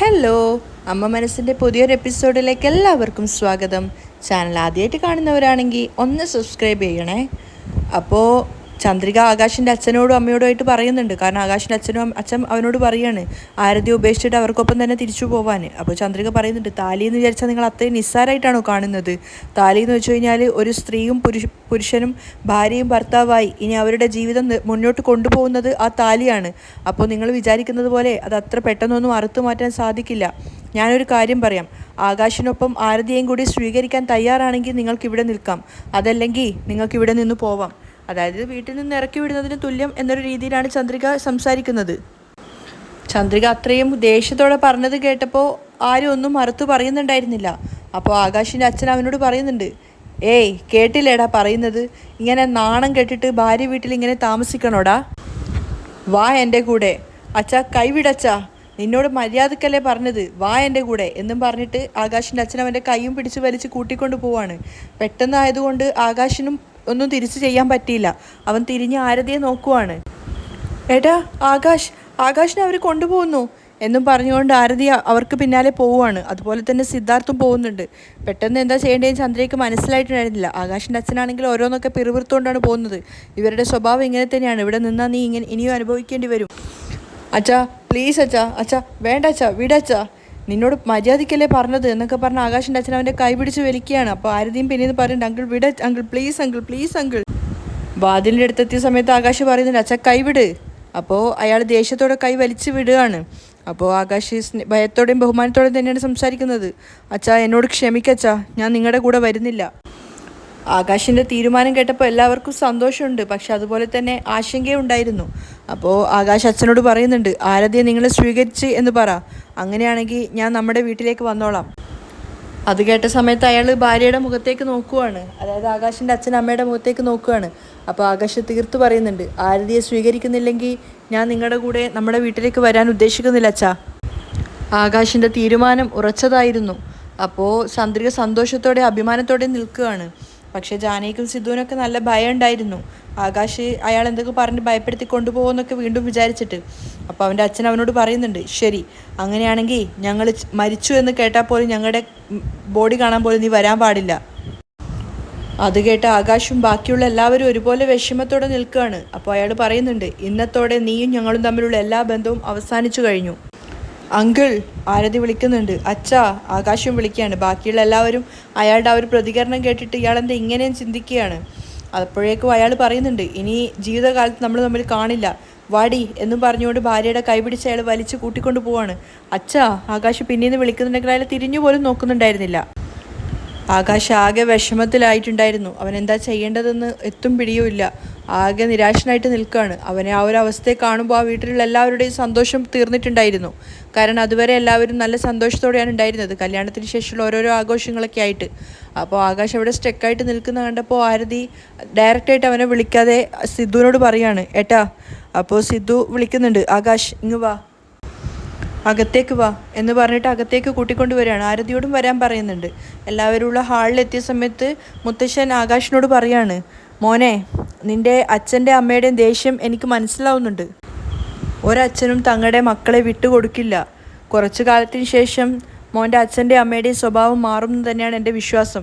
Hello, അമ്മ മനസ്സിൻ്റെ പുതിയൊരു എപ്പിസോഡിലേക്ക് എല്ലാവർക്കും സ്വാഗതം. ചാനൽ ആദ്യമായിട്ട് കാണുന്നവരാണെങ്കിൽ ഒന്ന് സബ്സ്ക്രൈബ് ചെയ്യണേ. അപ്പോൾ ചന്ദ്രിക ആകാശിൻ്റെ അച്ഛനോടും അമ്മയോടുമായിട്ട് പറയുന്നുണ്ട്. കാരണം ആകാശിൻ്റെ അച്ഛൻ അവനോട് പറയാണ് ആരതിയെ ഉപേക്ഷിച്ചിട്ട് അവർക്കൊപ്പം തന്നെ തിരിച്ചു പോവാൻ. അപ്പോൾ ചന്ദ്രിക പറയുന്നുണ്ട്, താലി എന്ന് വിചാരിച്ചാൽ നിങ്ങൾ അത്രയും നിസ്സാരമായിട്ടാണോ കാണുന്നത്? താലി എന്ന് വെച്ച് കഴിഞ്ഞാൽ ഒരു സ്ത്രീയും പുരുഷനും ഭാര്യയും ഭർത്താവായി ഇനി അവരുടെ ജീവിതം മുന്നോട്ട് കൊണ്ടുപോകുന്നത് ആ താലിയാണ്. അപ്പോൾ നിങ്ങൾ വിചാരിക്കുന്നത് പോലെ അത് അത്ര പെട്ടെന്നൊന്നും അറുത്തു മാറ്റാൻ സാധിക്കില്ല. ഞാനൊരു കാര്യം പറയാം, ആകാശിനൊപ്പം ആരതിയെയും കൂടി സ്വീകരിക്കാൻ തയ്യാറാണെങ്കിൽ നിങ്ങൾക്കിവിടെ നിൽക്കാം, അതല്ലെങ്കിൽ നിങ്ങൾക്കിവിടെ നിന്ന് പോവാം. അതായത് വീട്ടിൽ നിന്ന് ഇറക്കി വിടുന്നതിന് തുല്യം എന്നൊരു രീതിയിലാണ് ചന്ദ്രിക സംസാരിക്കുന്നത്. ചന്ദ്രിക അത്രയും ദേഷ്യത്തോടെ പറഞ്ഞത് കേട്ടപ്പോൾ ആരും ഒന്നും മറുത്തു പറയുന്നുണ്ടായിരുന്നില്ല. അപ്പോൾ ആകാശിൻ്റെ അച്ഛൻ അവനോട് പറയുന്നുണ്ട്, ഏയ് കേട്ടില്ലേടാ പറയുന്നത്? ഇങ്ങനെ നാണം കെട്ടിട്ട് ഭാര്യ വീട്ടിൽ ഇങ്ങനെ താമസിക്കണോടാ? വാ എൻ്റെ കൂടെ. അച്ഛാ കൈവിടച്ചാ, നിന്നോട് മര്യാദക്കല്ലേ പറഞ്ഞത്, വാ എൻ്റെ കൂടെ എന്നും പറഞ്ഞിട്ട് ആകാശിൻ്റെ അച്ഛൻ അവൻ്റെ കൈയും പിടിച്ച് വലിച്ച് കൂട്ടിക്കൊണ്ട് പോവാണ്. പെട്ടെന്നായതുകൊണ്ട് ആകാശിനും ഒന്നും തിരിച്ചു ചെയ്യാൻ പറ്റിയില്ല. അവൻ തിരിഞ്ഞ് ആരതിയെ നോക്കുവാണ്. ഏട്ടാ ആകാശിനെ അവർ കൊണ്ടുപോകുന്നു എന്നും പറഞ്ഞുകൊണ്ട് ആരതി അവർക്ക് പിന്നാലെ പോവുകയാണ്. അതുപോലെ തന്നെ സിദ്ധാർത്ഥും പോകുന്നുണ്ട്. പെട്ടെന്ന് എന്താ ചെയ്യേണ്ടതെന്ന് ചന്ദ്രയ്ക്ക് മനസ്സിലായിട്ടുണ്ടായിരുന്നില്ല. ആകാശിൻ്റെ അച്ഛനാണെങ്കിൽ ഓരോന്നൊക്കെ പിറുപിറുത്തുകൊണ്ടാണ് പോകുന്നത്. ഇവരുടെ സ്വഭാവം ഇങ്ങനെ തന്നെയാണ്, ഇവിടെ നിന്നാൽ നീ ഇനിയും അനുഭവിക്കേണ്ടി വരും. അച്ഛാ പ്ലീസ് അച്ഛാ വേണ്ട അച്ഛാ, വിടച്ചാ, നിന്നോട് മര്യാദയ്ക്കല്ലേ പറഞ്ഞത് എന്നൊക്കെ പറഞ്ഞ് ആകാശിൻ്റെ അച്ഛൻ അവൻ്റെ കൈ പിടിച്ച് വലിക്കുകയാണ്. അപ്പോൾ ആരതിയും പിന്നീട് പറയുന്നുണ്ട്, അങ്കിൾ വിട അങ്കിൾ, പ്ലീസ് അങ്കിൾ. വാതിലിൻ്റെ അടുത്തെത്തിയ സമയത്ത് ആകാശ് പറയുന്നുണ്ട്, അച്ഛാ കൈവിട്. അപ്പോൾ അയാൾ ദേഷ്യത്തോടെ കൈ വലിച്ചു വിടുകയാണ്. അപ്പോൾ ആകാശ് ഭയത്തോടെയും ബഹുമാനത്തോടെയും തന്നെയാണ് സംസാരിക്കുന്നത്. അച്ഛാ എന്നോട് ക്ഷമിക്കച്ചാ, ഞാൻ നിങ്ങളുടെ കൂടെ വരുന്നില്ല. ആകാശിൻ്റെ തീരുമാനം കേട്ടപ്പോൾ എല്ലാവർക്കും സന്തോഷമുണ്ട്, പക്ഷെ അതുപോലെ തന്നെ ആശങ്കയുണ്ടായിരുന്നു. അപ്പോൾ ആകാശ് അച്ഛനോട് പറയുന്നുണ്ട്, ആരതിയെ നിങ്ങൾ സ്വീകരിച്ച് എന്ന് പറ, അങ്ങനെയാണെങ്കിൽ ഞാൻ നമ്മുടെ വീട്ടിലേക്ക് വന്നോളാം. അത് കേട്ട സമയത്ത് അയാൾ ഭാര്യയുടെ മുഖത്തേക്ക് നോക്കുവാണ്, അതായത് ആകാശിൻ്റെ അച്ഛൻ അമ്മയുടെ മുഖത്തേക്ക് നോക്കുകയാണ്. അപ്പോൾ ആകാശ് തീർത്ത് പറയുന്നുണ്ട്, ആരതിയെ സ്വീകരിക്കുന്നില്ലെങ്കിൽ ഞാൻ നിങ്ങളുടെ കൂടെ നമ്മുടെ വീട്ടിലേക്ക് വരാൻ ഉദ്ദേശിക്കുന്നില്ല അച്ഛാ. ആകാശിൻ്റെ തീരുമാനം ഉറച്ചതായിരുന്നു. അപ്പോൾ ചന്ദ്രിക സന്തോഷത്തോടെ അഭിമാനത്തോടെ നിൽക്കുകയാണ്. പക്ഷേ ജാനകിക്കും സിദ്ധുവിനൊക്കെ നല്ല ഭയം ഉണ്ടായിരുന്നു. ആകാശ് അയാൾ എന്തൊക്കെ പറഞ്ഞ് ഭയപ്പെടുത്തി കൊണ്ടുപോകുമെന്നൊക്കെ വീണ്ടും വിചാരിച്ചിട്ട്. അപ്പോൾ അവൻ്റെ അച്ഛൻ അവനോട് പറയുന്നുണ്ട്, ശരി അങ്ങനെയാണെങ്കിൽ ഞങ്ങൾ മരിച്ചു എന്ന് കേട്ടാൽ പോലും ഞങ്ങളുടെ ബോഡി കാണാൻ പോലും നീ വരാൻ പാടില്ല. അത് കേട്ട് ആകാശും ബാക്കിയുള്ള എല്ലാവരും ഒരുപോലെ വിഷമത്തോടെ നിൽക്കുകയാണ്. അപ്പോൾ അയാൾ പറയുന്നുണ്ട്, ഇന്നത്തോടെ നീയും ഞങ്ങളും തമ്മിലുള്ള എല്ലാ ബന്ധവും അവസാനിച്ചു കഴിഞ്ഞു. അങ്കിൾ ആരതി വിളിക്കുന്നുണ്ട്. അച്ഛാ ആകാശം വിളിക്കുകയാണ്. ബാക്കിയുള്ള എല്ലാവരും അയാളുടെ ആ ഒരു പ്രതികരണം കേട്ടിട്ട് ഇയാളെന്താ ഇങ്ങനെയും ചിന്തിക്കുകയാണ്. അപ്പോഴേക്കും അയാൾ പറയുന്നുണ്ട്, ഇനി ജീവിതകാലത്ത് നമ്മൾ തമ്മിൽ കാണില്ല, വാടി എന്നും പറഞ്ഞുകൊണ്ട് ഭാര്യയുടെ കൈപിടിച്ച് അയാൾ വലിച്ചു കൂട്ടിക്കൊണ്ട് പോവാണ്. അച്ഛാ ആകാശ് പിന്നീന്ന് വിളിക്കുന്നുണ്ടെങ്കിൽ അയാൾ തിരിഞ്ഞു പോലും നോക്കുന്നുണ്ടായിരുന്നില്ല. ആകാശ് ആകെ വിഷമത്തിലായിട്ടുണ്ടായിരുന്നു. അവൻ എന്താ ചെയ്യേണ്ടതെന്ന് എത്തും പിടിയുമില്ല. ആകെ നിരാശനായിട്ട് നിൽക്കുകയാണ്. അവനെ ആ ഒരു അവസ്ഥയെ കാണുമ്പോൾ ആ വീട്ടിലുള്ള എല്ലാവരുടെയും സന്തോഷം തീർന്നിട്ടുണ്ടായിരുന്നു. കാരണം അതുവരെ എല്ലാവരും നല്ല സന്തോഷത്തോടെയാണ് ഉണ്ടായിരുന്നത്, കല്യാണത്തിന് ശേഷമുള്ള ഓരോരോ ആഘോഷങ്ങളൊക്കെ ആയിട്ട്. അപ്പോൾ ആകാശ് അവിടെ സ്റ്റക്കായിട്ട് നിൽക്കുന്ന കണ്ടപ്പോൾ ആരതി ഡയറക്റ്റായിട്ട് അവനെ വിളിക്കാതെ സിദ്ധുവിനോട് പറയാണ്, ഏട്ടാ. അപ്പോൾ സിദ്ധു വിളിക്കുന്നുണ്ട്, ആകാശ് ഇങ്ങ് വാ, അകത്തേക്ക് വാ എന്ന് പറഞ്ഞിട്ട് അകത്തേക്ക് കൂട്ടിക്കൊണ്ട് വരികയാണ്. ആരതിയോടും വരാൻ പറയുന്നുണ്ട്. എല്ലാവരും ഉള്ള ഹാളിലെത്തിയ സമയത്ത് മുത്തശ്ശൻ ആകാശിനോട് പറയാണ്, മോനെ നിൻ്റെ അച്ഛൻ്റെ അമ്മയുടെയും ദേഷ്യം എനിക്ക് മനസ്സിലാവുന്നുണ്ട്. ഒരച്ഛനും തങ്ങളുടെ മക്കളെ വിട്ടുകൊടുക്കില്ല. കുറച്ചു കാലത്തിന് ശേഷം മോൻ്റെ അച്ഛൻ്റെ അമ്മയുടെയും സ്വഭാവം മാറുമെന്ന് തന്നെയാണ് എൻ്റെ വിശ്വാസം.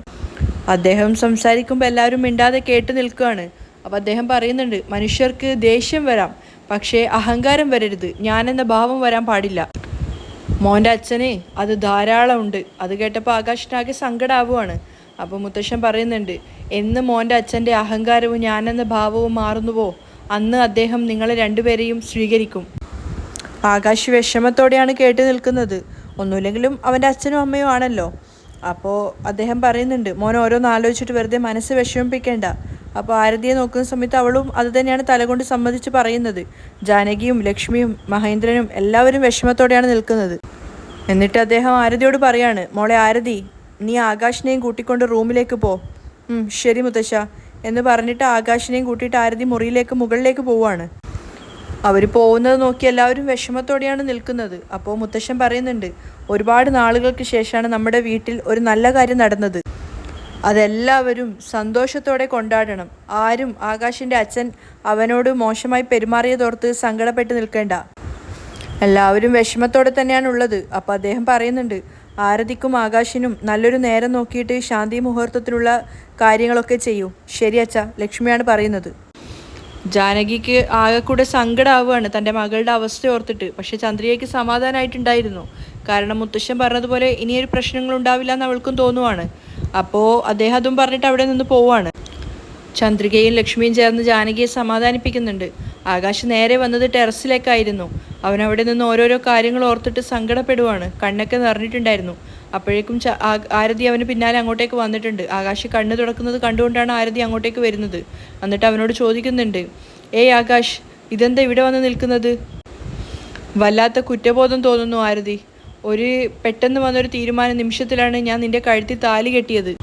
അദ്ദേഹം സംസാരിക്കുമ്പോൾ എല്ലാവരും മിണ്ടാതെ കേട്ട് നിൽക്കുകയാണ്. അപ്പോൾ അദ്ദേഹം പറയുന്നുണ്ട്, മനുഷ്യർക്ക് ദേഷ്യം വരാം, പക്ഷേ അഹങ്കാരം വരരുത്, ഞാനെന്ന ഭാവം വരാൻ പാടില്ല. മോൻ്റെ അച്ഛനെ അത് ധാരാളം ഉണ്ട്. അത് കേട്ടപ്പോൾ ആകാശിനാകെ സങ്കടമാവുകയാണ്. അപ്പോൾ മുത്തശ്ശൻ പറയുന്നുണ്ട്, എന്ന് മോൻ്റെ അച്ഛൻ്റെ അഹങ്കാരവും ഞാനെന്ന ഭാവവും മാറുന്നുവോ അന്ന് അദ്ദേഹം നിങ്ങളെ രണ്ടുപേരെയും സ്വീകരിക്കും. ആകാശ് വിഷമത്തോടെയാണ് കേട്ട് നിൽക്കുന്നത്. ഒന്നുമില്ലെങ്കിലും അവൻ്റെ അച്ഛനും അമ്മയും ആണല്ലോ. അപ്പോൾ അദ്ദേഹം പറയുന്നുണ്ട്, മോൻ ഓരോന്ന് ആലോചിച്ചിട്ട് വെറുതെ മനസ്സ് വിഷമിപ്പിക്കേണ്ട. അപ്പോൾ ആരതിയെ നോക്കുന്ന സമയത്ത് അവളും അത് തന്നെയാണ് തലകൊണ്ട് സമ്മതിച്ച് പറയുന്നത്. ജാനകിയും ലക്ഷ്മിയും മഹേന്ദ്രനും എല്ലാവരും വിഷമത്തോടെയാണ് നിൽക്കുന്നത്. എന്നിട്ട് അദ്ദേഹം ആരതിയോട് പറയാണ്, മോളെ ആരതി, നീ ആകാശിനെയും കൂട്ടിക്കൊണ്ട് റൂമിലേക്ക് പോ. ശരി മുത്തശ്ശ എന്ന് പറഞ്ഞിട്ട് ആകാശിനെയും കൂട്ടിയിട്ട് ആരതി മുകളിലേക്ക് പോവുകയാണ്. അവർ പോകുന്നത് നോക്കി എല്ലാവരും വിഷമത്തോടെയാണ് നിൽക്കുന്നത്. അപ്പോൾ മുത്തശ്ശൻ പറയുന്നുണ്ട്, ഒരുപാട് നാളുകൾക്ക് ശേഷമാണ് നമ്മുടെ വീട്ടിൽ ഒരു നല്ല കാര്യം നടന്നത്. അതെല്ലാവരും സന്തോഷത്തോടെ കൊണ്ടാടണം. ആരും ആകാശിൻ്റെ അച്ഛൻ അവനോട് മോശമായി പെരുമാറിയതോർത്ത് സങ്കടപ്പെട്ട് നിൽക്കേണ്ട. എല്ലാവരും വിഷമത്തോടെ തന്നെയാണ് ഉള്ളത്. അപ്പോൾ അദ്ദേഹം പറയുന്നുണ്ട്, ആരതിക്കും ആകാശിനും നല്ലൊരു നേരം നോക്കിയിട്ട് ശാന്തി മുഹൂർത്തത്തിലുള്ള കാര്യങ്ങളൊക്കെ ചെയ്യൂ. ശരി അച്ഛാ, ലക്ഷ്മിയാണ് പറയുന്നത്. ജാനകിക്ക് ആകെ കൂടെ സങ്കടമാവുകയാണ് തൻ്റെ മകളുടെ അവസ്ഥ ഓർത്തിട്ട്. പക്ഷെ ചന്ദ്രികയ്ക്ക് സമാധാനമായിട്ടുണ്ടായിരുന്നു. കാരണം മുത്തശ്ശൻ പറഞ്ഞതുപോലെ ഇനിയൊരു പ്രശ്നങ്ങൾ ഉണ്ടാവില്ല എന്ന് അവൾക്കും തോന്നുവാണ്. അപ്പോൾ അദ്ദേഹം അതും പറഞ്ഞിട്ട് അവിടെ നിന്ന് പോവുകയാണ്. ചന്ദ്രികയും ലക്ഷ്മിയും ചേർന്ന് ജാനകിയെ സമാധാനിപ്പിക്കുന്നുണ്ട്. ആകാശ് നേരെ വന്നത് ടെറസിലേക്കായിരുന്നു. അവൻ അവിടെ നിന്ന് ഓരോരോ കാര്യങ്ങൾ ഓർത്തിട്ട് സങ്കടപ്പെടുവാണ്. കണ്ണൊക്കെ നിറഞ്ഞിട്ടുണ്ടായിരുന്നു. അപ്പോഴേക്കും ആരതി അവന് പിന്നാലെ അങ്ങോട്ടേക്ക് വന്നിട്ടുണ്ട്. ആകാശ് കണ്ണ് തുറക്കുന്നത് കണ്ടുകൊണ്ടാണ് ആരതി അങ്ങോട്ടേക്ക് വരുന്നത്. എന്നിട്ട് അവനോട് ചോദിക്കുന്നുണ്ട്, ഏയ് ആകാശ്, ഇതെന്താ ഇവിടെ വന്ന് നിൽക്കുന്നത്? വല്ലാത്ത കുറ്റബോധം തോന്നുന്നു ആരതി. പെട്ടെന്ന് വന്നൊരു തീരുമാന നിമിഷത്തിലാണ് ഞാൻ നിന്റെ കഴുത്തിൽ താലി കെട്ടിയത്.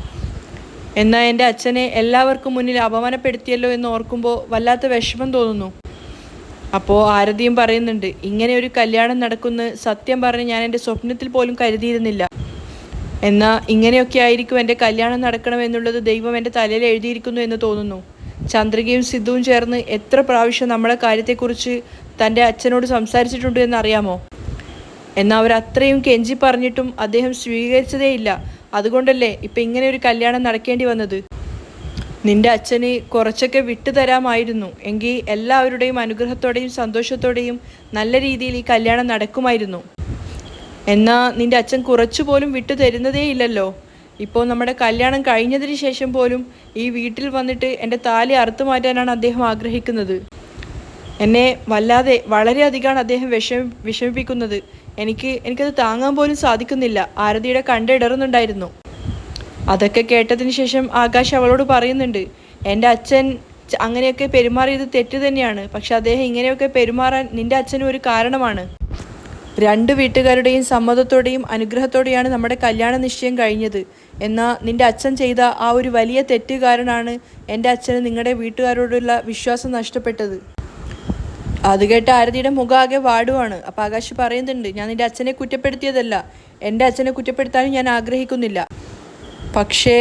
എന്നാൽ എൻ്റെ അച്ഛനെ എല്ലാവർക്കും മുന്നിൽ അപമാനപ്പെടുത്തിയല്ലോ എന്ന് ഓർക്കുമ്പോൾ വല്ലാത്ത വിഷമം തോന്നുന്നു. അപ്പോൾ ആരതിയും പറയുന്നുണ്ട്, ഇങ്ങനെ ഒരു കല്യാണം നടക്കുന്ന സത്യം പറഞ്ഞ് ഞാൻ എൻ്റെ സ്വപ്നത്തിൽ പോലും കരുതിയിരുന്നില്ല. എന്നാൽ ഇങ്ങനെയൊക്കെ ആയിരിക്കും എൻ്റെ കല്യാണം നടക്കണമെന്നുള്ളത് ദൈവം എൻ്റെ തലയിൽ എഴുതിയിരിക്കുന്നു എന്ന് തോന്നുന്നു. ചന്ദ്രികയും സിദ്ധുവും ചേർന്ന് എത്ര പ്രാവശ്യം നമ്മളെ കാര്യത്തെക്കുറിച്ച് തൻ്റെ അച്ഛനോട് സംസാരിച്ചിട്ടുണ്ട് എന്നറിയാമോ? എന്നാൽ അവരത്രയും കെഞ്ചി പറഞ്ഞിട്ടും അദ്ദേഹം സ്വീകരിച്ചതേയില്ല. അതുകൊണ്ടല്ലേ ഇപ്പം ഇങ്ങനെ ഒരു കല്യാണം നടക്കേണ്ടി വന്നത്. നിന്റെ അച്ഛന് കുറച്ചൊക്കെ വിട്ടുതരാമായിരുന്നു എങ്കിൽ എല്ലാവരുടെയും അനുഗ്രഹത്തോടെയും സന്തോഷത്തോടെയും നല്ല രീതിയിൽ ഈ കല്യാണം നടക്കുമായിരുന്നു. എന്നാൽ നിന്റെ അച്ഛൻ കുറച്ചുപോലും വിട്ടു തരുന്നതേ ഇല്ലല്ലോ. ഇപ്പോൾ നമ്മുടെ കല്യാണം കഴിഞ്ഞതിന് ശേഷം പോലും ഈ വീട്ടിൽ വന്നിട്ട് എൻ്റെ താലി അറുത്തു മാറ്റാനാണ് അദ്ദേഹം ആഗ്രഹിക്കുന്നത്. എന്നെ വളരെയധികമാണ് അദ്ദേഹം വിഷമിപ്പിക്കുന്നത്. എനിക്കത് താങ്ങാൻ പോലും സാധിക്കുന്നില്ല. ആരതിയുടെ കണ്ടിടറുന്നുണ്ടായിരുന്നു. അതൊക്കെ കേട്ടതിന് ശേഷം ആകാശ് അവളോട് പറയുന്നുണ്ട്, എൻ്റെ അച്ഛൻ അങ്ങനെയൊക്കെ പെരുമാറിയത് തെറ്റ് തന്നെയാണ്. പക്ഷെ അദ്ദേഹം ഇങ്ങനെയൊക്കെ പെരുമാറാൻ നിന്റെ അച്ഛനും ഒരു കാരണമാണ്. രണ്ട് വീട്ടുകാരുടെയും സമ്മതത്തോടെയും അനുഗ്രഹത്തോടെയാണ് നമ്മുടെ കല്യാണ നിശ്ചയം കഴിഞ്ഞത്. എന്നാൽ നിന്റെ അച്ഛൻ ചെയ്ത ആ ഒരു വലിയ തെറ്റ് കാരണമാണ് എൻ്റെ അച്ഛന് നിങ്ങളുടെ വീട്ടുകാരോടുള്ള വിശ്വാസം നഷ്ടപ്പെട്ടത്. അത് കേട്ട് ആരതിയുടെ മുഖാകെ വാടുവാണ്. അപ്പോൾ ആകാശ് പറയുന്നുണ്ട്, ഞാൻ നിന്റെ അച്ഛനെ കുറ്റപ്പെടുത്തിയതല്ല, എൻ്റെ അച്ഛനെ കുറ്റപ്പെടുത്താനും ഞാൻ ആഗ്രഹിക്കുന്നില്ല. പക്ഷേ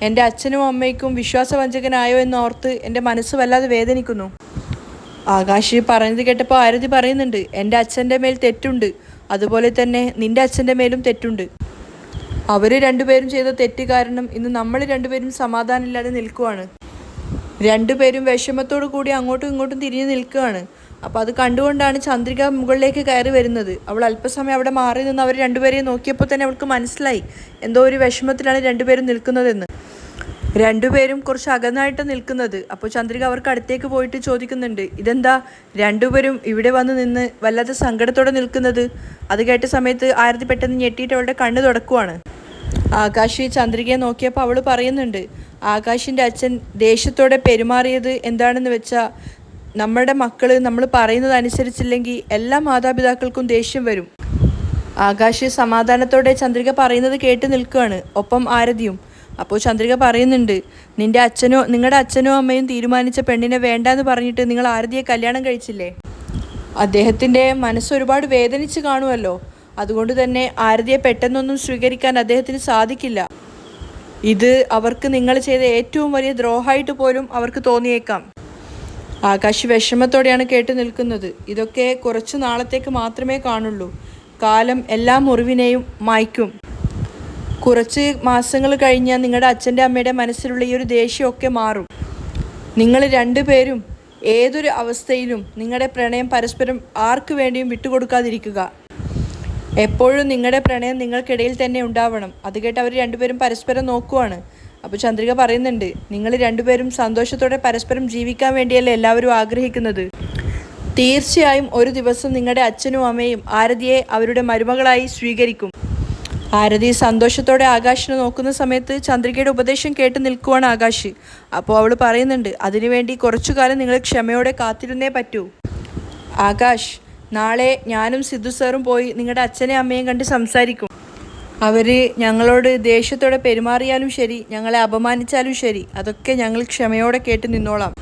എൻ്റെ അച്ഛനും അമ്മയ്ക്കും വിശ്വാസവഞ്ചകനായോ എന്നോർത്ത് എൻ്റെ മനസ്സ് വല്ലാതെ വേദനിക്കുന്നു. ആകാശ് പറഞ്ഞത് കേട്ടപ്പോൾ ആരതി പറയുന്നുണ്ട്, എൻ്റെ അച്ഛൻ്റെ മേൽ തെറ്റുണ്ട്, അതുപോലെ തന്നെ നിൻ്റെ അച്ഛൻ്റെ മേലും തെറ്റുണ്ട്. അവർ രണ്ടുപേരും ചെയ്ത തെറ്റ് കാരണം ഇന്ന് നമ്മൾ രണ്ടുപേരും സമാധാനമില്ലാതെ നിൽക്കുവാണ്. രണ്ടുപേരും വിഷമത്തോടു കൂടി അങ്ങോട്ടും ഇങ്ങോട്ടും തിരിഞ്ഞു നിൽക്കുകയാണ്. അപ്പോൾ അത് കണ്ടുകൊണ്ടാണ് ചന്ദ്രിക മുകളിലേക്ക് കയറി വരുന്നത്. അവൾ അല്പസമയം അവിടെ മാറി നിന്ന് അവർ രണ്ടുപേരെയും നോക്കിയപ്പോൾ തന്നെ അവൾക്ക് മനസ്സിലായി എന്തോ ഒരു വിഷമത്തിലാണ് രണ്ടുപേരും നിൽക്കുന്നതെന്ന്. രണ്ടുപേരും കുറച്ച് അകന്നായിട്ട് നിൽക്കുന്നത്. അപ്പോൾ ചന്ദ്രിക അവർക്ക് അടുത്തേക്ക് പോയിട്ട് ചോദിക്കുന്നുണ്ട്, ഇതെന്താ രണ്ടുപേരും ഇവിടെ വന്ന് നിന്ന് വല്ലാത്ത സങ്കടത്തോടെ നിൽക്കുന്നത്? അത് കേട്ട സമയത്ത് ആരതി പെട്ടെന്ന് ഞെട്ടിയിട്ട് അവളുടെ കണ്ണ് തുടക്കുവാണ്. ആകാശ് ചന്ദ്രികയെ നോക്കിയപ്പോൾ അവൾ പറയുന്നുണ്ട്, ആകാശിൻ്റെ അച്ഛൻ ദേഷ്യത്തോടെ പെരുമാറിയത് എന്താണെന്ന് വെച്ചാൽ, നമ്മുടെ മക്കൾ നമ്മൾ പറയുന്നത് അനുസരിച്ചില്ലെങ്കിൽ എല്ലാ മാതാപിതാക്കൾക്കും ദേഷ്യം വരും. ആകാശ് സമാധാനത്തോടെ ചന്ദ്രിക പറയുന്നത് കേട്ട് നിൽക്കുകയാണ്, ഒപ്പം ആരതിയും. അപ്പോൾ ചന്ദ്രിക പറയുന്നുണ്ട്, നിങ്ങളുടെ അച്ഛനോ അമ്മയും തീരുമാനിച്ച പെണ്ണിനെ വേണ്ടാന്ന് പറഞ്ഞിട്ട് നിങ്ങൾ ആരതിയെ കല്യാണം കഴിച്ചില്ലേ? അദ്ദേഹത്തിൻ്റെ മനസ്സ് ഒരുപാട് വേദനിച്ച് കാണുമല്ലോ. അതുകൊണ്ട് തന്നെ ആരതിയെ പെട്ടെന്നൊന്നും സ്വീകരിക്കാൻ അദ്ദേഹത്തിന് സാധിക്കില്ല. ഇത് അവർക്ക് നിങ്ങൾ ചെയ്ത ഏറ്റവും വലിയ ദ്രോഹമായിട്ട് പോലും അവർക്ക് തോന്നിയേക്കാം. ആകാശ് വിഷമത്തോടെയാണ് കേട്ടു നിൽക്കുന്നത്. ഇതൊക്കെ കുറച്ചു നാളത്തേക്ക് മാത്രമേ കാണുള്ളൂ. കാലം എല്ലാ മുറിവിനെയും മായ്ക്കും. കുറച്ച് മാസങ്ങൾ കഴിഞ്ഞാൽ നിങ്ങളുടെ അച്ഛൻ്റെ അമ്മയുടെ മനസ്സിലുള്ള ഈ ഒരു ദേഷ്യമൊക്കെ മാറും. നിങ്ങൾ രണ്ടുപേരും ഏതൊരു അവസ്ഥയിലും നിങ്ങളുടെ പ്രണയം പരസ്പരം ആർക്കു വേണ്ടിയും വിട്ടുകൊടുക്കാതിരിക്കുക. എപ്പോഴും നിങ്ങളുടെ പ്രണയം നിങ്ങൾക്കിടയിൽ തന്നെ ഉണ്ടാവണം. അത് കേട്ട് അവർ രണ്ടുപേരും പരസ്പരം നോക്കുവാണ്. അപ്പോൾ ചന്ദ്രിക പറയുന്നുണ്ട്, നിങ്ങൾ രണ്ടുപേരും സന്തോഷത്തോടെ പരസ്പരം ജീവിക്കാൻ വേണ്ടിയല്ലേ എല്ലാവരും ആഗ്രഹിക്കുന്നത്. തീർച്ചയായും ഒരു ദിവസം നിങ്ങളുടെ അച്ഛനും അമ്മയും ആരതിയെ അവരുടെ മരുമകളായി സ്വീകരിക്കും. ആരതി സന്തോഷത്തോടെ ആകാശിനെ നോക്കുന്ന സമയത്ത് ചന്ദ്രികയുടെ ഉപദേശം കേട്ട് നിൽക്കുവാണ് ആകാശ്. അപ്പോൾ അവൾ പറയുന്നുണ്ട്, അതിനുവേണ്ടി കുറച്ചു കാലം നിങ്ങൾ ക്ഷമയോടെ കാത്തിരുന്നേ പറ്റൂ. ആകാശ്, നാളെ ഞാനും സിദ്ധു സാറും പോയി നിങ്ങളുടെ അച്ഛനെയും അമ്മയും കണ്ട് സംസാരിക്കും. അവർ ഞങ്ങളോട് ദേഷ്യത്തോടെ പെരുമാറിയാലും ശരി, ഞങ്ങളെ അപമാനിച്ചാലും ശരി, അതൊക്കെ ഞങ്ങൾ ക്ഷമയോടെ കേട്ട് നിന്നോളാം.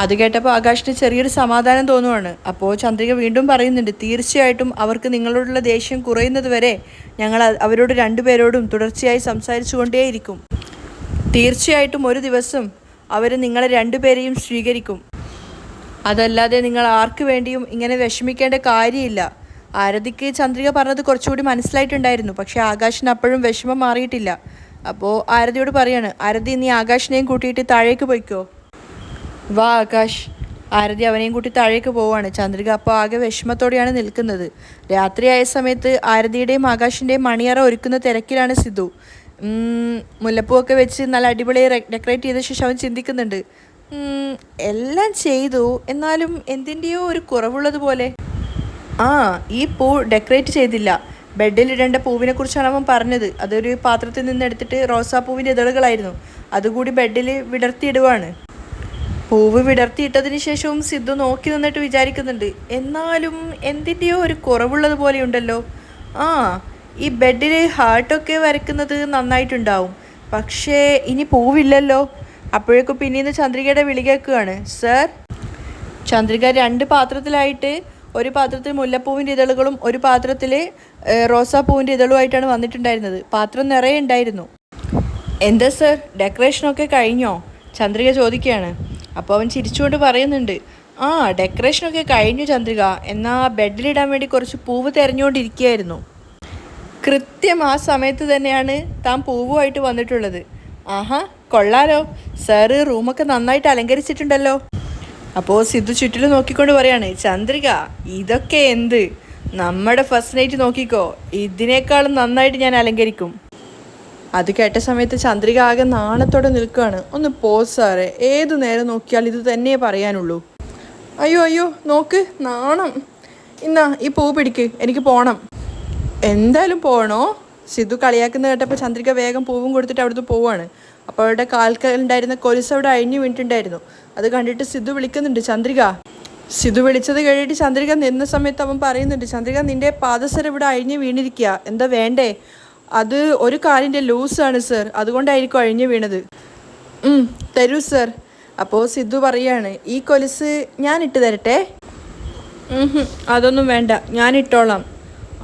അത് കേട്ടപ്പോൾ ആകാശിന് ചെറിയൊരു സമാധാനം തോന്നുവാണ്. അപ്പോൾ ചന്ദ്രിക വീണ്ടും പറയുന്നുണ്ട്, തീർച്ചയായിട്ടും അവർക്ക് നിങ്ങളോടുള്ള ദേഷ്യം കുറയുന്നത് വരെ ഞങ്ങൾ അവരോട് രണ്ടുപേരോടും തുടർച്ചയായി സംസാരിച്ചു കൊണ്ടേയിരിക്കും. തീർച്ചയായിട്ടും ഒരു ദിവസം അവർ നിങ്ങളെ രണ്ടുപേരെയും സ്വീകരിക്കും. അതല്ലാതെ നിങ്ങൾ ആർക്കു വേണ്ടിയും ഇങ്ങനെ വിഷമിക്കേണ്ട കാര്യമില്ല. ആരതിക്ക് ചന്ദ്രിക പറഞ്ഞത് കുറച്ചുകൂടി മനസ്സിലായിട്ടുണ്ടായിരുന്നു. പക്ഷേ ആകാശിന് അപ്പോഴും വിഷമം മാറിയിട്ടില്ല. അപ്പോൾ ആരതിയോട് പറയാണ്, ആരതി നീ ആകാശിനെയും കൂട്ടിയിട്ട് താഴേക്ക് പോയിക്കോ. വാ ആകാശ്. ആരതി അവനെയും കൂട്ടി താഴേക്ക് പോവാണ്. ചന്ദ്രിക അപ്പോൾ ആകെ വിഷമത്തോടെയാണ് നിൽക്കുന്നത്. രാത്രിയായ സമയത്ത് ആരതിയുടെയും ആകാശിൻ്റെയും മണിയറ ഒരുക്കുന്ന തിരക്കിലാണ് സിദ്ധു. മുല്ലപ്പൂവൊക്കെ വെച്ച് നല്ല അടിപൊളിയായി ഡെക്കറേറ്റ് ചെയ്ത ശേഷം അവൻ ചിന്തിക്കുന്നുണ്ട്, എല്ലാം ചെയ്തു, എന്നാലും എന്തിൻ്റെയോ ഒരു കുറവുള്ളതുപോലെ. ഈ പൂ ഡെക്കറേറ്റ് ചെയ്തില്ല. ബെഡിലിടേണ്ട പൂവിനെ കുറിച്ചാണ് അവൻ പറഞ്ഞത്. അതൊരു പാത്രത്തിൽ നിന്ന് എടുത്തിട്ട് റോസാപ്പൂവിൻ്റെ ഇതളുകളായിരുന്നു. അതുകൂടി ബെഡിൽ വിടർത്തിയിടുവാണ്. പൂവ് വിടർത്തിയിട്ടതിന് ശേഷവും സിദ്ധു നോക്കി നിന്നിട്ട് വിചാരിക്കുന്നുണ്ട്, എന്നാലും എന്തിൻ്റെയോ ഒരു കുറവുള്ളത് പോലെയുണ്ടല്ലോ. ഈ ബെഡിൽ ഹാർട്ടൊക്കെ വരയ്ക്കുന്നത് നന്നായിട്ടുണ്ടാവും, പക്ഷേ ഇനി പൂവില്ലല്ലോ. അപ്പോഴേക്കും പിന്നീന്ന് ചന്ദ്രികയുടെ വിളി കേൾക്കുകയാണ്, സർ. ചന്ദ്രിക 2 പാത്രത്തിലായിട്ട്, ഒരു പാത്രത്തിൽ മുല്ലപ്പൂവിൻ്റെ ഇതളുകളും ഒരു പാത്രത്തിൽ റോസാപ്പൂവിൻ്റെ ഇതളുമായിട്ടാണ് വന്നിട്ടുണ്ടായിരുന്നത്. പാത്രം നിറയെ ഉണ്ടായിരുന്നു. എന്താ സർ, ഡെക്കറേഷനൊക്കെ കഴിഞ്ഞോ? ചന്ദ്രിക ചോദിക്കുകയാണ്. അപ്പോൾ അവൻ ചിരിച്ചുകൊണ്ട് പറയുന്നുണ്ട്, ഡെക്കറേഷനൊക്കെ കഴിഞ്ഞു ചന്ദ്രിക, എന്നാൽ ബെഡിലിടാൻ വേണ്ടി കുറച്ച് പൂവ് തിരഞ്ഞുകൊണ്ടിരിക്കുകയായിരുന്നു. കൃത്യം ആ സമയത്ത് തന്നെയാണ് താൻ പൂവുമായിട്ട് വന്നിട്ടുള്ളത്. കൊള്ളാലോ, സാറ് റൂമൊക്കെ നന്നായിട്ട് അലങ്കരിച്ചിട്ടുണ്ടല്ലോ. അപ്പോൾ സിദ്ധു ചുറ്റിലും നോക്കിക്കൊണ്ട് പറയാണ്, ചന്ദ്രിക ഇതൊക്കെ എന്ത്, നമ്മുടെ ഫസ്റ്റ് നൈറ്റ് നോക്കിക്കോ, ഇതിനേക്കാളും നന്നായിട്ട് ഞാൻ അലങ്കരിക്കും. അത് കേട്ട സമയത്ത് ചന്ദ്രിക ആകെ നാണത്തോടെ നിൽക്കുകയാണ്. ഒന്ന് പോ സാറേ, ഏതു നേരം നോക്കിയാൽ ഇത് തന്നെയേ പറയാനുള്ളൂ. അയ്യോ നോക്ക്, നാണം. ഇന്നാ ഈ പൂ പിടിക്ക്, എനിക്ക് പോകണം. എന്തായാലും പോകണോ? സിദ്ധു കളിയാക്കുന്ന കേട്ടപ്പോൾ ചന്ദ്രിക വേഗം പൂവും കൊടുത്തിട്ട് അവിടുന്ന് പോവാണ്. അപ്പോൾ അവളുടെ കാൽക്കലുണ്ടായിരുന്ന കൊലുസ് അവിടെ അഴിഞ്ഞു വീണിട്ടുണ്ടായിരുന്നു. അത് കണ്ടിട്ട് സിദ്ധു വിളിക്കുന്നുണ്ട്, ചന്ദ്രിക. സിദ്ധു വിളിച്ചത് കഴിഞ്ഞിട്ട് ചന്ദ്രിക നിന്ന സമയത്ത് അവൻ പറയുന്നുണ്ട്, ചന്ദ്രിക നിൻ്റെ പാദസരം ഇവിടെ അഴിഞ്ഞു വീണിരിക്കുക, എന്താ വേണ്ടേ? അത് ഒരു കാലിൻ്റെ ലൂസാണ് സർ, അതുകൊണ്ടായിരിക്കും അഴിഞ്ഞു വീണത്. തരൂ സർ. അപ്പോൾ സിദ്ധു പറയാണ്, ഈ കൊലുസ് ഞാൻ ഇട്ട് തരട്ടെ? അതൊന്നും വേണ്ട, ഞാൻ ഇട്ടോളാം.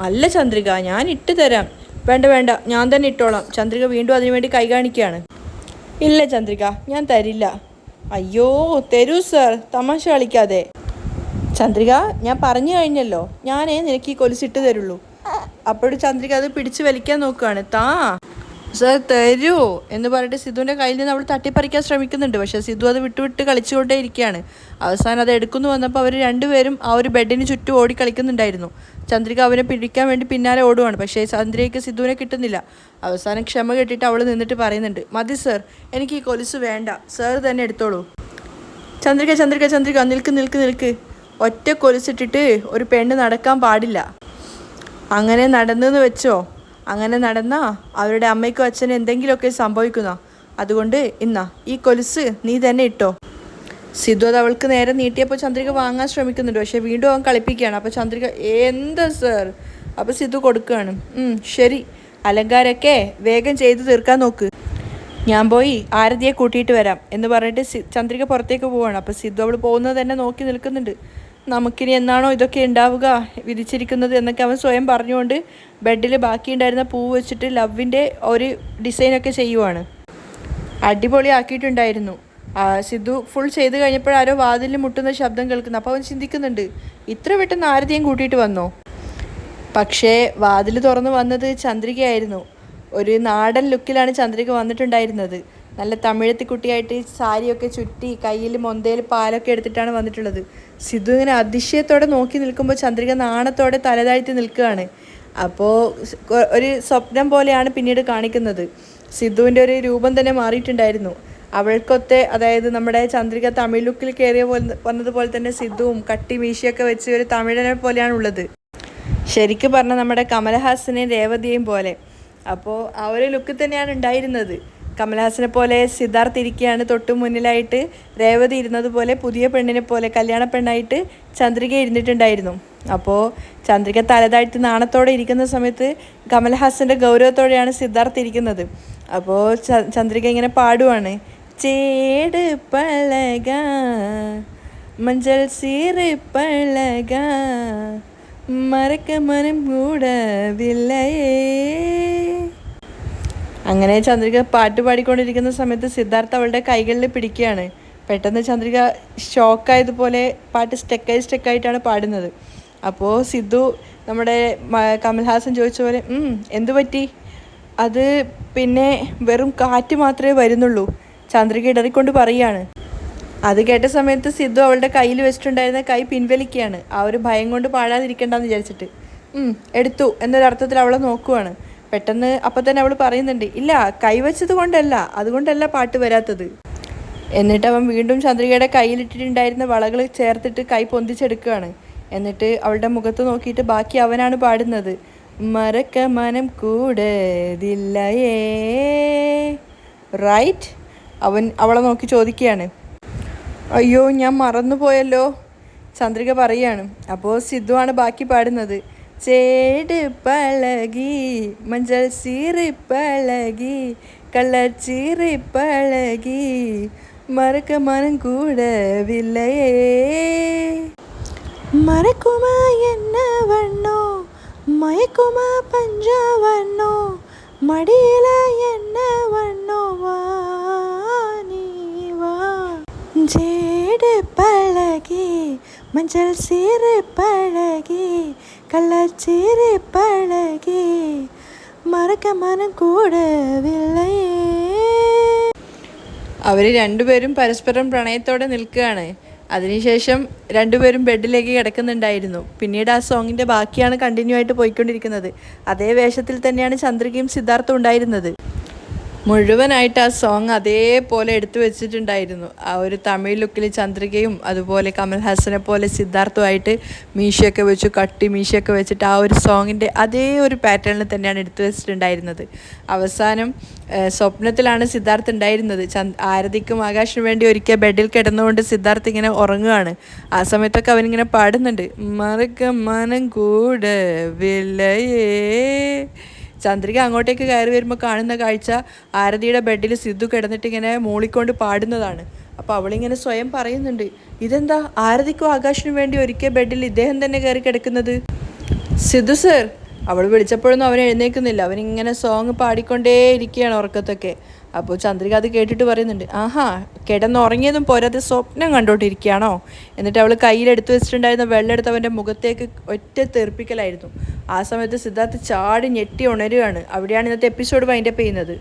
അല്ല ചന്ദ്രിക, ഞാൻ ഇട്ട് തരാം. വേണ്ട, ഞാൻ തന്നെ ഇട്ടോളാം. ചന്ദ്രിക വീണ്ടും അതിനുവേണ്ടി കൈ കാണിക്കുകയാണ്. ഇല്ല ചന്ദ്രിക, ഞാൻ തരില്ല. അയ്യോ തരൂ സർ, തമാശ കളിക്കാതെ. ചന്ദ്രിക, ഞാൻ പറഞ്ഞു കഴിഞ്ഞല്ലോ, ഞാനേ നിനക്ക് ഈ കൊലുസ് ഇട്ട് തരുള്ളൂ. അപ്പോഴും ചന്ദ്രിക അത് പിടിച്ച് വലിക്കാൻ നോക്കുകയാണ്. സർ തരൂ എന്ന് പറഞ്ഞിട്ട് സിദ്ധുവിൻ്റെ കയ്യിൽ നിന്ന് അവൾ തട്ടിപ്പറിക്കാൻ ശ്രമിക്കുന്നുണ്ട്. പക്ഷേ സിദ്ധു അത് വിട്ട് കളിച്ചുകൊണ്ടേ ഇരിക്കുകയാണ്. അവസാനം അത് എടുക്കുന്നു വന്നപ്പോൾ അവർ രണ്ടുപേരും ആ ഒരു ബെഡിന് ചുറ്റും ഓടി കളിക്കുന്നുണ്ടായിരുന്നു. ചന്ദ്രിക അവനെ പിടിക്കാൻ വേണ്ടി പിന്നാലെ ഓടുവാണ്. പക്ഷേ ചന്ദ്രികയ്ക്ക് സിദ്ധുവിനെ കിട്ടുന്നില്ല. അവസാനം ക്ഷമ കെട്ടിയിട്ട് അവൾ നിന്നിട്ട് പറയുന്നുണ്ട്, മതി സർ, എനിക്ക് ഈ കൊലുസ് വേണ്ട, സർ തന്നെ എടുത്തോളൂ. ചന്ദ്രിക നിൽക്ക്. ഒറ്റ കൊലുസിട്ടിട്ട് ഒരു പെണ്ണ് നടക്കാൻ പാടില്ല. അങ്ങനെ നടന്നെന്ന് വെച്ചോ, അങ്ങനെ നടന്നാൽ അവരുടെ അമ്മയ്ക്കും അച്ഛനും എന്തെങ്കിലുമൊക്കെ സംഭവിക്കുന്ന. അതുകൊണ്ട് ഈ കൊലുസ് നീ തന്നെ ഇട്ടോ. സിദ്ധു അത് അവൾക്ക് നേരെ നീട്ടിയപ്പോൾ ചന്ദ്രിക വാങ്ങാൻ ശ്രമിക്കുന്നുണ്ട്. പക്ഷേ വീണ്ടും അവൻ കളിപ്പിക്കുകയാണ്. അപ്പോൾ ചന്ദ്രിക, എന്താ സർ? അപ്പോൾ സിദ്ധു കൊടുക്കുകയാണ്. ശരി, അലങ്കാരമൊക്കെ വേഗം ചെയ്ത് തീർക്കാൻ നോക്ക്, ഞാൻ പോയി ആരതിയെ കൂട്ടിയിട്ട് വരാം എന്ന് പറഞ്ഞിട്ട് ചന്ദ്രിക പുറത്തേക്ക് പോവുകയാണ്. അപ്പോൾ സിദ്ധു അവൾ പോകുന്നത് തന്നെ നോക്കി നിൽക്കുന്നുണ്ട്. നമുക്കിനി എന്നാണോ ഇതൊക്കെ ഉണ്ടാവുക വിധിച്ചിരിക്കുന്നത് എന്നൊക്കെ അവൻ സ്വയം പറഞ്ഞുകൊണ്ട് ബെഡിൽ ബാക്കിയുണ്ടായിരുന്ന പൂവ് വെച്ചിട്ട് ലവിൻ്റെ ഒരു ഡിസൈനൊക്കെ ചെയ്യുവാണ്. അടിപൊളിയാക്കിയിട്ടുണ്ടായിരുന്നു. സിദ്ധു ഫുൾ ചെയ്ത് കഴിഞ്ഞപ്പോൾ ആരോ വാതിലിൽ മുട്ടുന്ന ശബ്ദം കേൾക്കുന്നു. അപ്പോൾ അവൻ ചിന്തിക്കുന്നുണ്ട്, ഇത്ര പെട്ടെന്ന് ആരതിയും കൂട്ടിയിട്ട് വന്നോ? പക്ഷേ വാതിൽ തുറന്ന് വന്നത് ചന്ദ്രികയായിരുന്നു. ഒരു നാടൻ ലുക്കിലാണ് ചന്ദ്രിക വന്നിട്ടുണ്ടായിരുന്നത്. നല്ല തമിഴത്തി കുട്ടിയായിട്ട് സാരിയൊക്കെ ചുറ്റി കയ്യിൽ മൊന്തയിൽ പാലൊക്കെ എടുത്തിട്ടാണ് വന്നിട്ടുള്ളത്. സിദ്ധു ഇങ്ങനെ അതിശയത്തോടെ നോക്കി നിൽക്കുമ്പോൾ ചന്ദ്രിക നാണത്തോടെ തലതാഴ്ത്തി നിൽക്കുകയാണ്. അപ്പോൾ ഒരു സ്വപ്നം പോലെയാണ് പിന്നീട് കാണിക്കുന്നത്. സിദ്ധുവിൻ്റെ ഒരു രൂപം തന്നെ മാറിയിട്ടുണ്ടായിരുന്നു. അവൾക്കൊത്തെ, അതായത് നമ്മുടെ ചന്ദ്രിക തമിഴ് ലുക്കിൽ കയറിയ വന്നതുപോലെ തന്നെ സിദ്ധുവും കട്ടി മീശയൊക്കെ വെച്ച് ഒരു തമിഴനെ പോലെയാണുള്ളത്. ശരിക്കും പറഞ്ഞാൽ നമ്മുടെ കമലഹാസനെയും രേവതിയെയും പോലെ. അപ്പോൾ ആ ഒരു ലുക്ക് തന്നെയാണ് ഉണ്ടായിരുന്നത്. കമലഹാസനെ പോലെ സിദ്ധാർത്ഥ് ഇരിക്കുകയാണ് തൊട്ടു മുന്നിലായിട്ട്, രേവതി ഇരുന്നത് പോലെ പുതിയ പെണ്ണിനെ പോലെ കല്യാണ പെണ്ണായിട്ട് ചന്ദ്രിക ഇരുന്നിട്ടുണ്ടായിരുന്നു. അപ്പോൾ ചന്ദ്രിക തലതാഴ്ത്തി നാണത്തോടെ ഇരിക്കുന്ന സമയത്ത് കമലഹാസൻ്റെ ഗൗരവത്തോടെയാണ് സിദ്ധാർത്ഥ് ഇരിക്കുന്നത്. അപ്പോൾ ചന്ദ്രിക ഇങ്ങനെ പാടുവാണ്, ചേട് പഴക മഞ്ചൾ സീറ് പഴക മറക്ക മനം കൂടവില്ലയേ. അങ്ങനെ ചന്ദ്രിക പാട്ട് പാടിക്കൊണ്ടിരിക്കുന്ന സമയത്ത് സിദ്ധാർത്ഥ് അവളുടെ കൈകളിൽ പിടിക്കുകയാണ്. പെട്ടെന്ന് ചന്ദ്രിക ഷോക്കായതുപോലെ പാട്ട് സ്റ്റെക്കായിട്ടാണ് പാടുന്നത്. അപ്പോൾ സിദ്ധു നമ്മുടെ കമൽഹാസൻ ചോദിച്ച പോലെ എന്തു പറ്റി? അത് പിന്നെ വെറും കാറ്റ് മാത്രമേ വരുന്നുള്ളൂ, ചന്ദ്രിക ഇടറിക്കൊണ്ട് പറയുകയാണ്. അത് കേട്ട സമയത്ത് സിദ്ധു അവളുടെ കയ്യിൽ വെച്ചിട്ടുണ്ടായിരുന്ന കൈ പിൻവലിക്കുകയാണ്, ആ ഒരു ഭയം കൊണ്ട് പാഴാതിരിക്കണ്ടെന്ന് വിചാരിച്ചിട്ട്. എടുത്തു എന്നൊരർത്ഥത്തിൽ അവളെ നോക്കുവാണ്. പെട്ടെന്ന് അപ്പം തന്നെ അവൾ പറയുന്നുണ്ട്, ഇല്ല കൈവച്ചത് കൊണ്ടല്ല, അതുകൊണ്ടല്ല പാട്ട് വരാത്തത്. എന്നിട്ട് അവൻ വീണ്ടും ചന്ദ്രികയുടെ കയ്യിലിട്ടിട്ടുണ്ടായിരുന്ന വളകൾ ചേർത്തിട്ട് കൈ പൊന്തിച്ചെടുക്കുകയാണ്. എന്നിട്ട് അവളുടെ മുഖത്ത് നോക്കിയിട്ട് ബാക്കി അവനാണ് പാടുന്നത്. മറക്ക മനം കൂടതില്ലയേ, റൈറ്റ്? അവൻ അവളെ നോക്കി ചോദിക്കുകയാണ്. അയ്യോ ഞാൻ മറന്നുപോയല്ലോ, ചന്ദ്രിക പറയുകയാണ്. അപ്പോൾ സിദ്ധുവാണ് ബാക്കി പാടുന്നത്. ചേട് പഴകി മഞ്ചൾ സീറി പഴകി കളർ ചീറി പഴകി മറക്ക മനം കൂടവില്ലയേ, മറക്കുമാ എന്ന വണ്ണോ മയക്കുമാ പഞ്ചവണ്ണോ മടിയില എന്ന വണ്ണോ വാ ജേട് പഴകി മഞ്ചൾ സീറ് പഴകി കള്ളച്ചീറ് പഴകി മറക്ക മനം കൂടവില്ലയേ. അവർ രണ്ടുപേരും പരസ്പരം പ്രണയത്തോടെ നിൽക്കുകയാണ്. അതിനുശേഷം രണ്ടുപേരും ബെഡിലേക്ക് കിടക്കുന്നുണ്ടായിരുന്നു. പിന്നീട് ആ സോങ്ങിൻ്റെ ബാക്കിയാണ് കണ്ടിന്യൂ ആയിട്ട് പോയിക്കൊണ്ടിരിക്കുന്നത്. അതേ വേഷത്തിൽ തന്നെയാണ് ചന്ദ്രികയും സിദ്ധാർത്ഥവും ഉണ്ടായിരുന്നത്. മുഴുവനായിട്ട് ആ സോങ് അതേപോലെ എടുത്തു വെച്ചിട്ടുണ്ടായിരുന്നു. ആ ഒരു തമിഴ് ലുക്കിൽ ചന്ദ്രികയും അതുപോലെ കമൽഹാസനെ പോലെ സിദ്ധാർത്ഥുമായിട്ട് മീശയൊക്കെ വെച്ചു, കട്ടി മീശയൊക്കെ വെച്ചിട്ട് ആ ഒരു സോങ്ങിൻ്റെ അതേ ഒരു പാറ്റേണിൽ തന്നെയാണ് എടുത്തു വെച്ചിട്ടുണ്ടായിരുന്നത്. അവസാനം സ്വപ്നത്തിലാണ് സിദ്ധാർത്ഥ് ഉണ്ടായിരുന്നത്. ആരതിക്കും ആകാശിനും വേണ്ടി ഒരിക്കൽ ബെഡിൽ കിടന്നുകൊണ്ട് സിദ്ധാർത്ഥ് ഇങ്ങനെ ഉറങ്ങുകയാണ്. ആ സമയത്തൊക്കെ അവനിങ്ങനെ പാടുന്നുണ്ട്, മറക്ക മനം കൂടവില്ലയേ. ചന്ദ്രിക അങ്ങോട്ടേക്ക് കയറി വരുമ്പോൾ കാണുന്ന കാഴ്ച ആരതിയുടെ ബെഡിൽ സിദ്ധു കിടന്നിട്ട് ഇങ്ങനെ മൂളിക്കൊണ്ട് പാടുന്നതാണ്. അപ്പോൾ അവളിങ്ങനെ സ്വയം പറയുന്നുണ്ട്, ഇതെന്താ ആരതിക്കും ആകാശിനും വേണ്ടി ഒരിക്കൽ ബെഡിൽ ഇദ്ദേഹം തന്നെ കയറി കിടക്കുന്നത്? സിദ്ധു സർ, അവൾ വിളിച്ചപ്പോഴൊന്നും അവൻ എഴുന്നേൽക്കുന്നില്ല. അവനിങ്ങനെ സോങ് പാടിക്കൊണ്ടേ ഇരിക്കുകയാണ് ഉറക്കത്തൊക്കെ. അപ്പോൾ ചന്ദ്രിക അത് കേട്ടിട്ട് പറയുന്നുണ്ട്, ആഹാ കിടന്നുറങ്ങിയതും പോരാതെ സ്വപ്നം കണ്ടോണ്ടിരിക്കുകയാണോ? എന്നിട്ട് അവൾ കയ്യിലെടുത്ത് വെച്ചിട്ടുണ്ടായിരുന്ന വെള്ളം എടുത്ത് അവൻ്റെ മുഖത്തേക്ക് ഒറ്റ തെറിപ്പിക്കലായിരുന്നു. ആ സമയത്ത് സിദ്ധാർത്ഥ് ചാടി ഞെട്ടി ഉണരുകയാണ്. അവിടെയാണ് ഇന്നത്തെ എപ്പിസോഡ് വൈൻഡപ്പ് ചെയ്യുന്നത്.